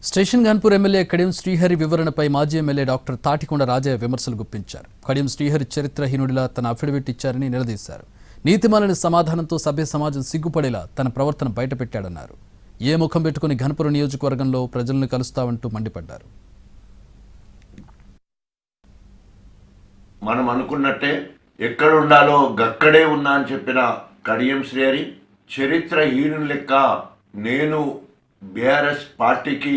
Station Ghanpur MLA Kadiyam Srihari వివరణపై మాజీ MLA doctor Tatikonda Rajaiah విమర్శలు గుప్పించారు. కడియం శ్రీహరి చరిత్రహీనుడిలా తన అఫిడవిట్ ఇచ్చారని నిలదీశారు. నీతిమాలిన సమాధానంతో సభ్య సమాజం సిగ్గుపడేలా తన ప్రవర్తన బయటపెట్టాడన్నారు. ఏ ముఖం పెట్టుకుని ఘనపురం నియోజకవర్గంలో ప్రజలను కలుస్తావంటూ మండిపడ్డారు. మనం అనుకున్నట్టే ఎక్కడ ఉండాలో గక్కడే ఉన్నా అని చెప్పిన కడియం శ్రీహరి చరిత్రహీనుని లెక్క నేను బీఆర్ఎస్ పార్టీకి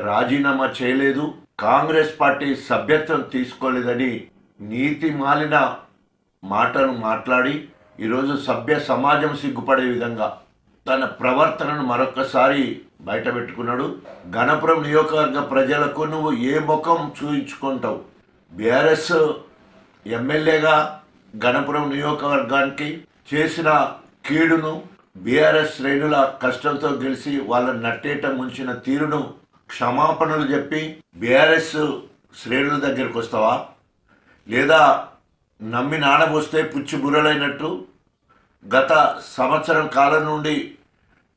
రాజీనామా చేయలేదు, కాంగ్రెస్ పార్టీ సభ్యత్వం తీసుకోలేదని నీతి మాలిన మాటను మాట్లాడి ఈరోజు సభ్య సమాజం సిగ్గుపడే విధంగా తన ప్రవర్తనను మరొకసారి బయటపెట్టుకున్నాడు. గణపురం నియోజకవర్గ ప్రజలకు నువ్వు ఏ ముఖం చూయించుకుంటావు? బీఆర్ఎస్ ఎమ్మెల్యేగా గణపురం నియోజకవర్గానికి చేసిన కీడును, బీఆర్ఎస్ శ్రేణుల కష్టంతో గెలిచి వాళ్ళని నట్టేట ముంచిన తీరును క్షమాపణలు చెప్పి బీఆర్ఎస్ శ్రేణుల దగ్గరికి వస్తావా? లేదా నమ్మి నానబోస్తే పుచ్చి బుర్రలైనట్టు గత సంవత్సరం కాలం నుండి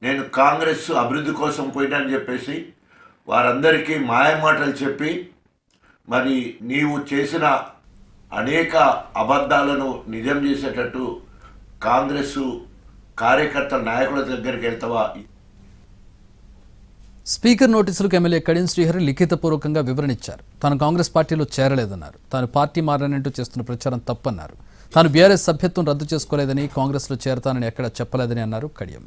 నేను కాంగ్రెస్ అభివృద్ధి కోసం పోయినని చెప్పేసి వారందరికీ మాయమాటలు చెప్పి మరి నీవు చేసిన అనేక అబద్ధాలను నిజం చేసేటట్టు కాంగ్రెస్ కార్యకర్త నాయకుల దగ్గరికి వెళ్తావా? స్పీకర్ నోటీసులకు ఎమ్మెల్యే కడియం శ్రీహరి లిఖితపూర్వకంగా వివరణ ఇచ్చారు. తాను కాంగ్రెస్ పార్టీలో చేరలేదన్నారు. తాను పార్టీ మారనంటూ చేస్తున్న ప్రచారం తప్పన్నారు. తాను బీఆర్ఎస్ సభ్యత్వం రద్దు చేసుకోలేదని, కాంగ్రెస్లో చేరతానని ఎక్కడా చెప్పలేదని అన్నారు కడియం.